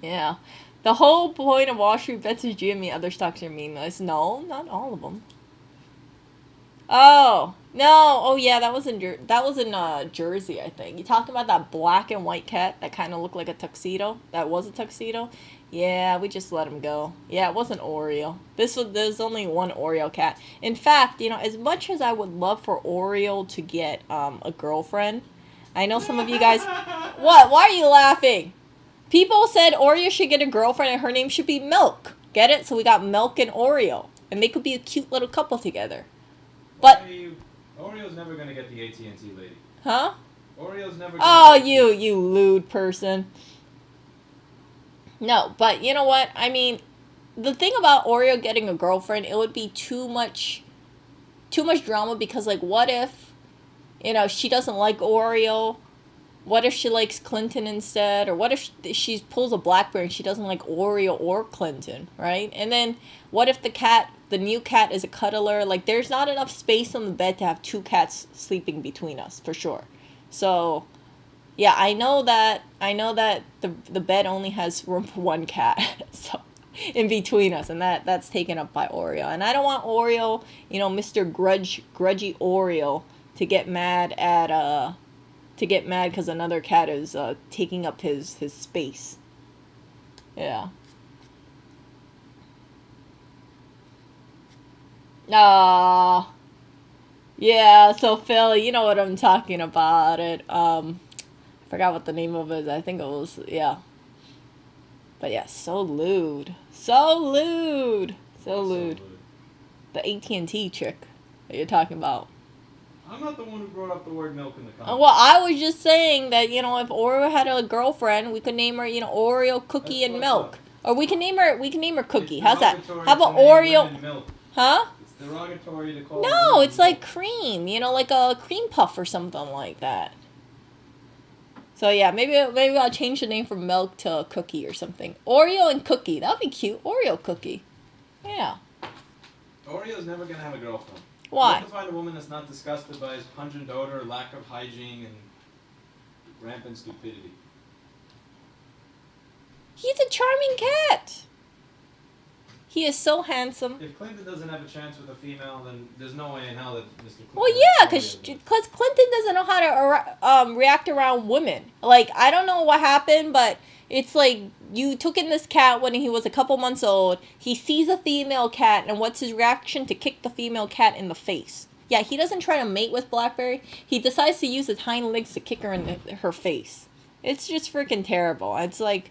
Yeah. The whole point of Wall Street bets is GME. Other stocks are meaningless. No, not all of them. Oh no! Oh yeah, that was in Jersey, I think. You talked about that black and white cat that kind of looked like a tuxedo. That was a tuxedo. Yeah, we just let him go. Yeah, it wasn't Oreo. There's only one Oreo cat. In fact, as much as I would love for Oreo to get a girlfriend, I know some of you guys. What? Why are you laughing? People said Oreo should get a girlfriend and her name should be Milk. Get it? So we got Milk and Oreo, and they could be a cute little couple together. But Oreo's never gonna get the AT&T lady. Huh? Oreo's never. Oh, you lewd person. No, but you know what? I mean, the thing about Oreo getting a girlfriend, it would be too much drama because, like, what if, she doesn't like Oreo? What if she likes Clinton instead? Or what if she pulls a Blackberry and she doesn't like Oreo or Clinton, right? And then what if the new cat is a cuddler? Like, there's not enough space on the bed to have two cats sleeping between us, for sure. So, yeah, I know that the bed only has room for one cat, so in between us, and that's taken up by Oreo. And I don't want Oreo, Mr. Grudgy Oreo, to get mad because another cat is taking up his space. Yeah. Yeah, so Phil, you know what I'm talking about. I forgot what the name of it is. I think it was, yeah. But yeah, so lewd. So lewd. So lewd. The AT&T chick that you're talking about. I'm not the one who brought up the word milk in the comments. Well, I was just saying that, if Oreo had a girlfriend, we could name her, Oreo, Cookie, and Milk. Or we can name her Cookie. How's that? How about Oreo? Milk. Huh? It's derogatory to call. No, it's like cream, like a cream puff or something like that. So yeah, maybe I'll change the name from Milk to Cookie or something. Oreo and Cookie. That'd be cute. Oreo Cookie. Yeah. Oreo's never gonna have a girlfriend. Why? You have to find a woman that's not disgusted by his pungent odor, lack of hygiene, and rampant stupidity. He's a charming cat. He is so handsome. If Clinton doesn't have a chance with a female, then there's no way in hell that Mr. Clinton... Well, yeah, because Clinton doesn't know how to react around women. Like, I don't know what happened, but it's like you took in this cat when he was a couple months old. He sees a female cat, and what's his reaction? To kick the female cat in the face. Yeah, he doesn't try to mate with Blackberry. He decides to use his hind legs to kick her in her face. It's just freaking terrible. It's like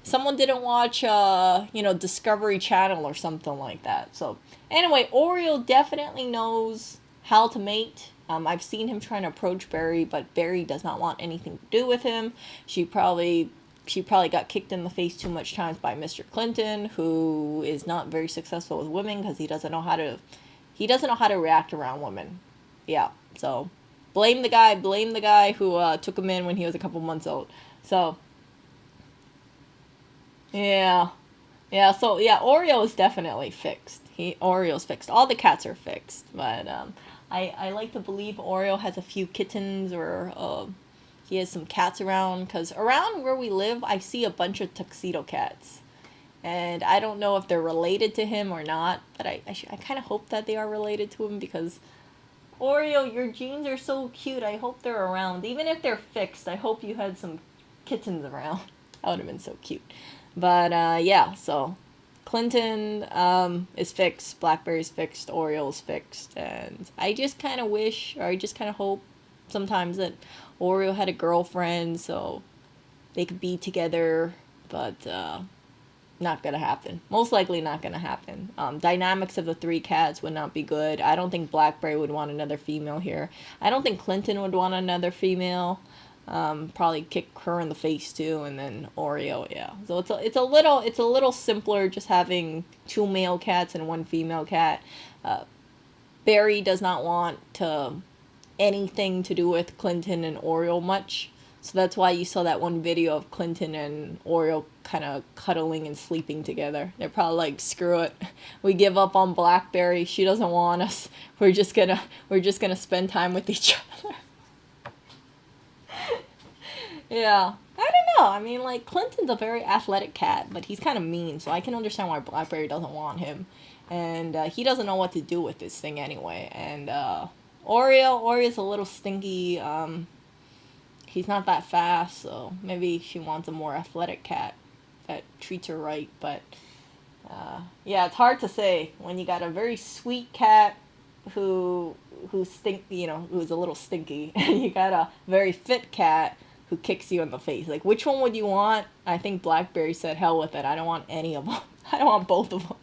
someone didn't watch, Discovery Channel or something like that. So, anyway, Oreo definitely knows how to mate. I've seen him trying to approach Barry, but Barry does not want anything to do with him. She probably got kicked in the face too much times by Mr. Clinton, who is not very successful with women because he doesn't know how to react around women. Yeah, so blame the guy who took him in when he was a couple months old. So yeah, so yeah, Oreo is definitely fixed. Oreo's fixed. All the cats are fixed, but I like to believe Oreo has a few kittens or he has some cats around, because around where we live, I see a bunch of tuxedo cats. And I don't know if they're related to him or not, but I kind of hope that they are related to him, because Oreo, your jeans are so cute. I hope they're around. Even if they're fixed, I hope you had some kittens around. That would have been so cute. But yeah, so Clinton is fixed, Blackberry's fixed, Oreo's fixed, and I just kind of wish, or I just kind of hope sometimes that Oreo had a girlfriend so they could be together, but not gonna happen. Most likely not gonna happen. Dynamics of the three cats would not be good. I don't think Blackberry would want another female here. I don't think Clinton would want another female. Probably kick her in the face too, and then Oreo, yeah. So it's a little simpler just having two male cats and one female cat. Barry does not want anything to do with Clinton and Oreo much. So that's why you saw that one video of Clinton and Oreo kind of cuddling and sleeping together. They're probably like, screw it. We give up on Blackberry. She doesn't want us. We're just gonna spend time with each other. Yeah. I don't know. I mean, like, Clinton's a very athletic cat, but he's kind of mean, so I can understand why Blackberry doesn't want him. And he doesn't know what to do with this thing anyway. And Oreo's a little stinky. He's not that fast, so maybe she wants a more athletic cat that treats her right. But yeah, it's hard to say when you got a very sweet cat who's a little stinky, and you got a very fit cat who kicks you in the face. Like, which one would you want? I think Blackberry said, "Hell with it. I don't want any of them. I don't want both of them."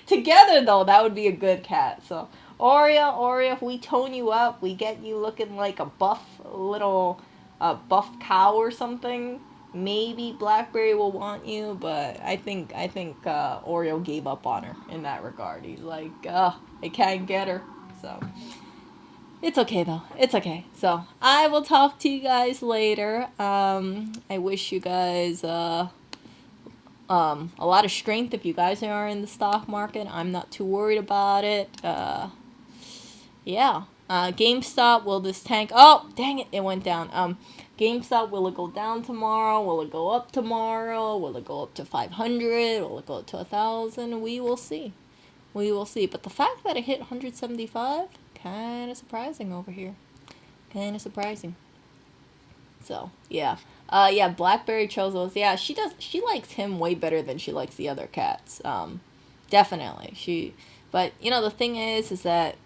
Together though, that would be a good cat. So Oreo, if we tone you up, we get you looking like a buff little buff cow or something. Maybe Blackberry will want you, but I think Oreo gave up on her in that regard. He's like, I can't get her. So it's okay though. It's okay. So I will talk to you guys later. I wish you guys a lot of strength if you guys are in the stock market. I'm not too worried about it. Yeah. GameStop, will this tank? Oh, dang it, it went down. GameStop, will it go down tomorrow? Will it go up tomorrow? Will it go up to 500? Will it go up to 1,000? We will see. We will see. But the fact that it hit 175, kind of surprising over here. Kind of surprising. So, yeah. Yeah, Blackberry chose those. Yeah, she likes him way better than she likes the other cats. Definitely. But, the thing is that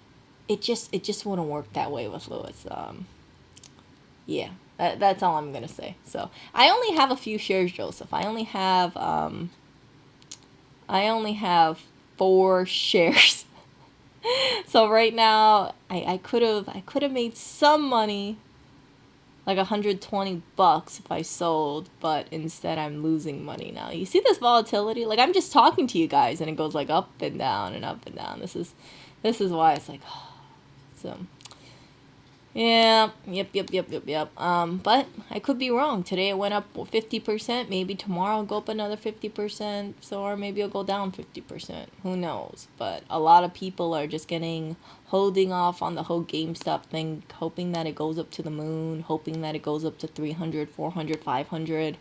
it just wouldn't work that way with Lewis. Yeah, that's all I'm gonna say. So I only have a few shares, Joseph. I only have 4 shares. So right now, I could have made some money, like $120 if I sold, but instead I'm losing money now. You see this volatility? Like, I'm just talking to you guys and it goes like up and down and up and down. This is why it's like, so. Yeah, yep. But I could be wrong. Today it went up 50%. Maybe tomorrow it'll go up another 50%. Or maybe it'll go down 50%. Who knows? But a lot of people are just holding off on the whole GameStop thing, hoping that it goes up to the moon, hoping that it goes up to 300, 400, 500,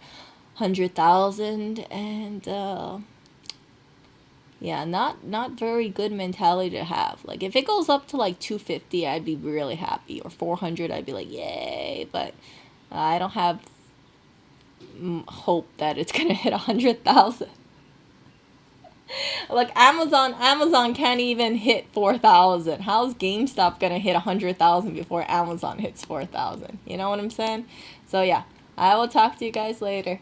100,000. And, yeah, not very good mentality to have. Like, if it goes up to like 250, I'd be really happy, or 400, I'd be like, yay. But I don't have hope that it's gonna hit 100,000. Like, Amazon can't even hit 4,000. How's GameStop gonna hit 100,000 before Amazon hits 4,000? You know what I'm saying? So yeah, I will talk to you guys later.